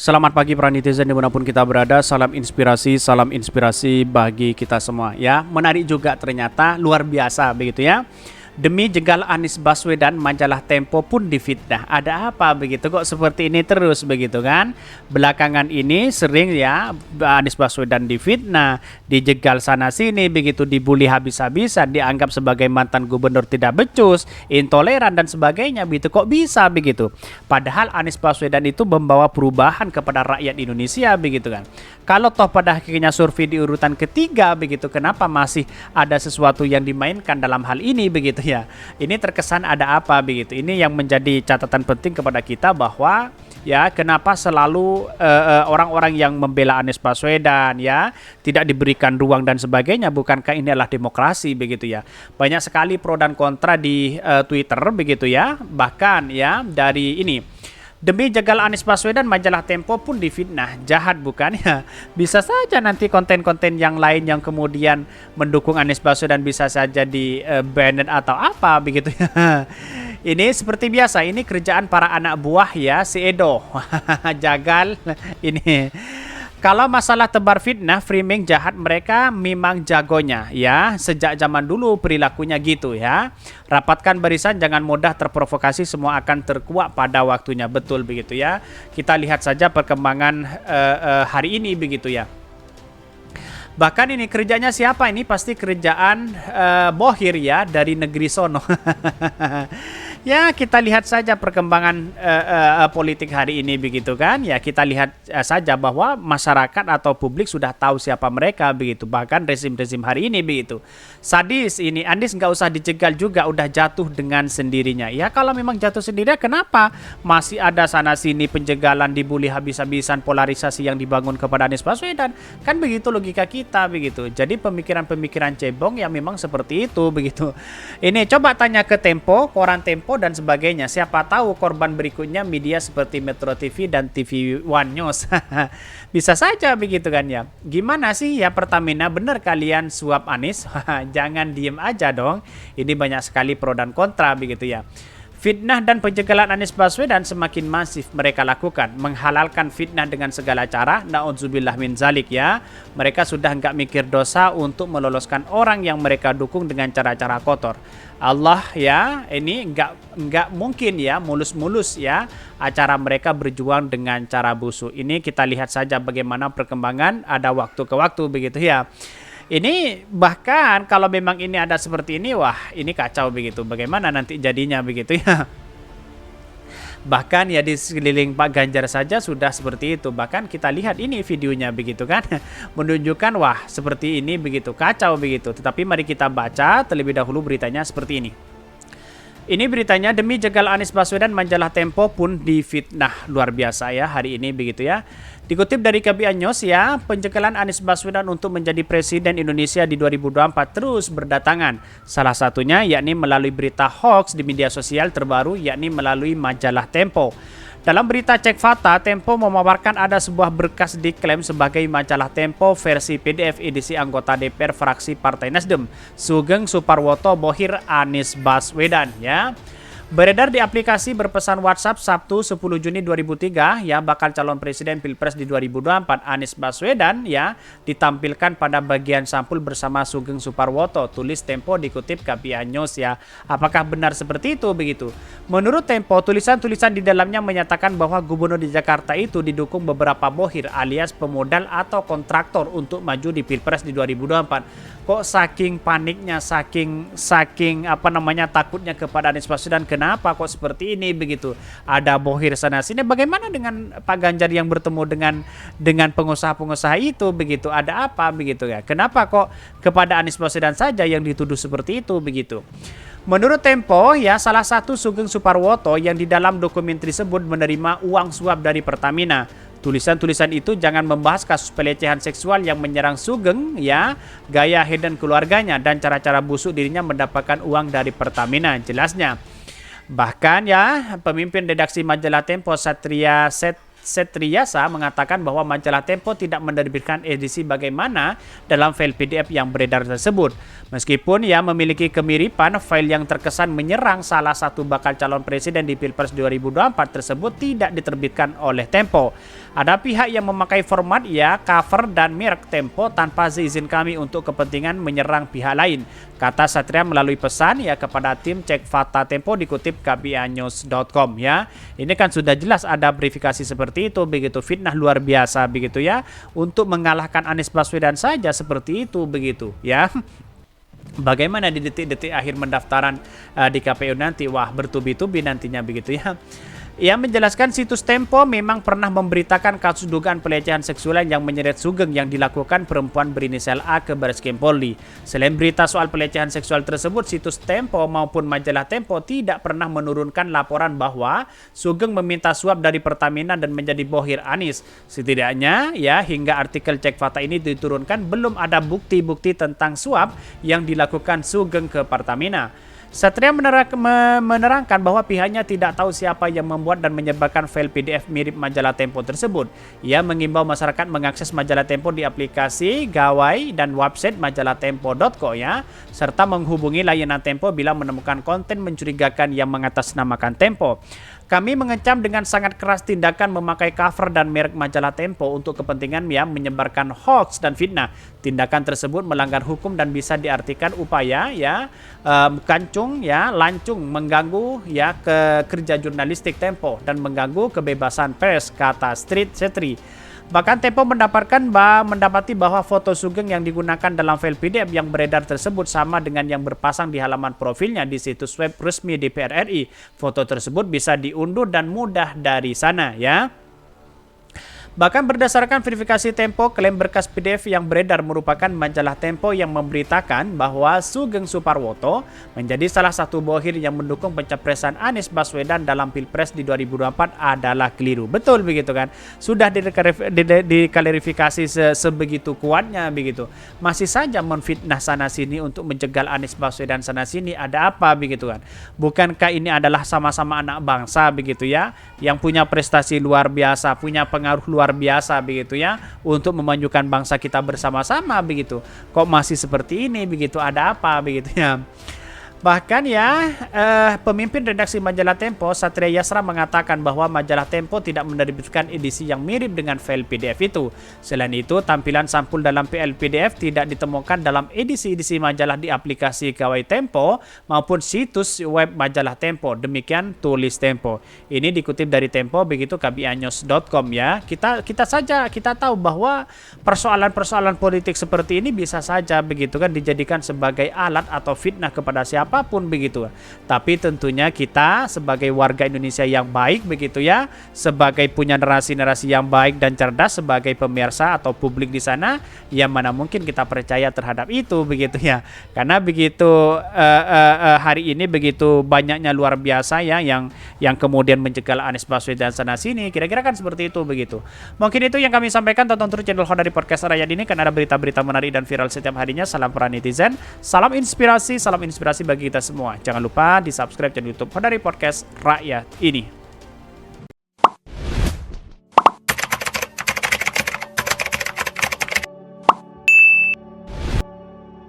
Selamat pagi para netizen dimanapun kita berada. Salam inspirasi bagi kita semua ya. Menarik juga ternyata, luar biasa begitu ya. Demi jegal Anies Baswedan, majalah Tempo pun difitnah. Ada apa begitu kok seperti ini terus begitu kan? Belakangan ini sering ya Anies Baswedan difitnah, dijegal sana sini begitu, dibully habis-habisan, dianggap sebagai mantan gubernur tidak becus, intoleran dan sebagainya begitu. Kok bisa begitu? Padahal Anies Baswedan itu membawa perubahan kepada rakyat Indonesia begitu kan. Kalau toh pada akhirnya survei di urutan ketiga begitu, kenapa masih ada sesuatu yang dimainkan dalam hal ini begitu ya? Ini terkesan ada apa begitu. Ini yang menjadi catatan penting kepada kita bahwa ya kenapa selalu orang-orang yang membela Anies Baswedan ya tidak diberikan ruang dan sebagainya. Bukankah ini adalah demokrasi begitu ya? Banyak sekali pro dan kontra di Twitter begitu ya. Bahkan ya dari ini, demi jegal Anies Baswedan, majalah Tempo pun difitnah. Jahat bukan ya? Bisa saja nanti konten-konten yang lain yang kemudian mendukung Anies Baswedan bisa saja di banned atau apa begitu ya. Ini seperti biasa, ini kerjaan para anak buah ya si Edo. Jagal ini. Kalau masalah tebar fitnah, framing jahat, mereka memang jagonya ya. Sejak zaman dulu perilakunya gitu ya. Rapatkan barisan, jangan mudah terprovokasi, semua akan terkuak pada waktunya. Betul begitu ya. Kita lihat saja perkembangan hari ini begitu ya. Bahkan ini kerjanya siapa? Ini pasti kerjaan Bohir ya, dari negeri sono. Ya kita lihat saja perkembangan politik hari ini begitu kan. Ya kita lihat saja bahwa masyarakat atau publik sudah tahu siapa mereka begitu. Bahkan rezim-rezim hari ini begitu. Sadis ini, Anies nggak usah dijegal juga, udah jatuh dengan sendirinya. Ya kalau memang jatuh sendirinya, kenapa masih ada sana sini penjegalan, dibully habis-habisan, polarisasi yang dibangun kepada Anies Baswedan? Kan begitu logika kita begitu. Jadi pemikiran-pemikiran cebong yang memang seperti itu begitu. Ini coba tanya ke Tempo, koran Tempo dan sebagainya. Siapa tahu korban berikutnya media seperti Metro TV dan TV One News. Bisa saja begitu kan ya. Gimana sih ya Pertamina, benar kalian suap Anies? Jangan diem aja dong. Ini banyak sekali pro dan kontra begitu ya. Fitnah dan penjegalan Anies Baswedan semakin masif mereka lakukan. Menghalalkan fitnah dengan segala cara. Na'udzubillah min zalik ya. Mereka sudah nggak mikir dosa untuk meloloskan orang yang mereka dukung dengan cara-cara kotor. Allah ya, ini nggak mungkin ya mulus-mulus ya acara mereka berjuang dengan cara busuk. Ini kita lihat saja bagaimana perkembangan ada waktu ke waktu begitu ya. Ini bahkan kalau memang ini ada seperti ini, wah ini kacau begitu. Bagaimana nanti jadinya begitu ya. Bahkan ya di sekeliling Pak Ganjar saja sudah seperti itu. Bahkan kita lihat ini videonya begitu kan. Menunjukkan wah seperti ini begitu, kacau begitu. Tetapi mari kita baca terlebih dahulu beritanya seperti ini. Ini beritanya, demi jegal Anies Baswedan, majalah Tempo pun difitnah. Luar biasa ya hari ini begitu ya. Dikutip dari KBR News ya, penjegalan Anies Baswedan untuk menjadi presiden Indonesia di 2024 terus berdatangan. Salah satunya yakni melalui berita hoax di media sosial terbaru, yakni melalui majalah Tempo. Dalam berita Cek Fakta, Tempo memaparkan ada sebuah berkas diklaim sebagai majalah Tempo versi PDF edisi anggota DPR fraksi Partai Nasdem, Sugeng Suparwoto Bohir Anies Baswedan ya. Beredar di aplikasi berpesan WhatsApp Sabtu 10 Juni 2003 ya, bakal calon presiden Pilpres di 2024 Anies Baswedan ya ditampilkan pada bagian sampul bersama Sugeng Suparwoto, tulis Tempo dikutip KBR News ya. Apakah benar seperti itu begitu? Menurut Tempo, tulisan-tulisan di dalamnya menyatakan bahwa gubernur di Jakarta itu didukung beberapa bohir alias pemodal atau kontraktor untuk maju di Pilpres di 2024. Kok saking paniknya, saking apa namanya takutnya kepada Anies Baswedan, kenapa kok seperti ini begitu? Ada bohir sana sini. Bagaimana dengan Pak Ganjar yang bertemu dengan pengusaha-pengusaha itu begitu? Ada apa begitu ya? Kenapa kok kepada Anies Baswedan saja yang dituduh seperti itu begitu? Menurut Tempo ya, salah satu Sugeng Suparwoto yang di dalam dokumen tersebut menerima uang suap dari Pertamina. Tulisan-tulisan itu jangan membahas kasus pelecehan seksual yang menyerang Sugeng ya, gaya hedon keluarganya dan cara-cara busuk dirinya mendapatkan uang dari Pertamina, jelasnya. Bahkan ya, pemimpin redaksi majalah Tempo Setriasa mengatakan bahwa majalah Tempo tidak menerbitkan edisi bagaimana dalam file PDF yang beredar tersebut. Meskipun ia memiliki kemiripan, file yang terkesan menyerang salah satu bakal calon presiden di Pilpres 2024 tersebut tidak diterbitkan oleh Tempo. Ada pihak yang memakai format ya cover dan merek Tempo tanpa seizin kami untuk kepentingan menyerang pihak lain, kata Satria melalui pesan ya kepada tim cek fakta Tempo dikutip kbanews.com ya. Ini kan sudah jelas ada verifikasi seperti itu begitu, fitnah luar biasa begitu ya, untuk mengalahkan Anies Baswedan saja seperti itu begitu ya. Bagaimana di detik-detik akhir pendaftaran di KPU nanti, wah bertubi-tubi nantinya begitu ya. Ia menjelaskan situs Tempo memang pernah memberitakan kasus dugaan pelecehan seksual yang menyeret Sugeng yang dilakukan perempuan berinisial A ke Barreskrim Polri. Selain berita soal pelecehan seksual tersebut, situs Tempo maupun majalah Tempo tidak pernah menurunkan laporan bahwa Sugeng meminta suap dari Pertamina dan menjadi bohir Anies. Setidaknya ya hingga artikel cek fakta ini diturunkan belum ada bukti-bukti tentang suap yang dilakukan Sugeng ke Pertamina. Satria menerangkan bahwa pihaknya tidak tahu siapa yang membuat dan menyebarkan file PDF mirip majalah Tempo tersebut. Ia mengimbau masyarakat mengakses majalah Tempo di aplikasi, gawai, dan website majalah tempo.co ya, serta menghubungi layanan Tempo bila menemukan konten mencurigakan yang mengatasnamakan Tempo. Kami mengecam dengan sangat keras tindakan memakai cover dan merek majalah Tempo untuk kepentingan yang menyebarkan hoax dan fitnah. Tindakan tersebut melanggar hukum dan bisa diartikan upaya ya lancung mengganggu ya kerja jurnalistik Tempo dan mengganggu kebebasan pers, kata Setri. Bahkan Tempo mendapati bahwa foto Sugeng yang digunakan dalam file PDF yang beredar tersebut sama dengan yang berpasang di halaman profilnya di situs web resmi DPR RI. Foto tersebut bisa diunduh dan mudah dari sana ya. Bahkan berdasarkan verifikasi Tempo, klaim berkas PDF yang beredar merupakan majalah Tempo yang memberitakan bahwa Sugeng Suparwoto menjadi salah satu bohir yang mendukung pencapresan Anies Baswedan dalam Pilpres di 2024 adalah keliru. Betul begitu kan? Sudah diklarifikasi sebegitu kuatnya begitu. Masih saja menfitnah sana sini untuk menjegal Anies Baswedan sana sini, ada apa begitu kan? Bukankah ini adalah sama-sama anak bangsa begitu ya, yang punya prestasi luar biasa, punya pengaruh luar biasa begitu ya untuk memajukan bangsa kita bersama-sama begitu. Kok masih seperti ini begitu, ada apa begitu ya. Bahkan ya pemimpin redaksi majalah Tempo Satria Yasra mengatakan bahwa majalah Tempo tidak menerbitkan edisi yang mirip dengan file PDF itu. Selain itu, tampilan sampul dalam PDF tidak ditemukan dalam edisi-edisi majalah di aplikasi gawai Tempo maupun situs web majalah Tempo. Demikian tulis Tempo. Ini dikutip dari Tempo begitu kbanews.com ya. Kita tahu bahwa persoalan-persoalan politik seperti ini bisa saja begitu kan dijadikan sebagai alat atau fitnah kepada siapa apapun begitu. Tapi tentunya kita sebagai warga Indonesia yang baik begitu ya, sebagai punya narasi-narasi yang baik dan cerdas, sebagai pemirsa atau publik di sana, yang mana mungkin kita percaya terhadap itu begitu ya. Karena begitu hari ini begitu banyaknya luar biasa ya yang kemudian menjegal Anies Baswedan sana sini, kira-kira kan seperti itu begitu. Mungkin itu yang kami sampaikan. Tonton terus channel Hodari Podcast Rakyat ini kan ada berita-berita menarik dan viral setiap harinya. Salam para netizen, salam inspirasi bagi kita semua. Jangan lupa di subscribe channel YouTube Hodari Podcast Rakyat ini.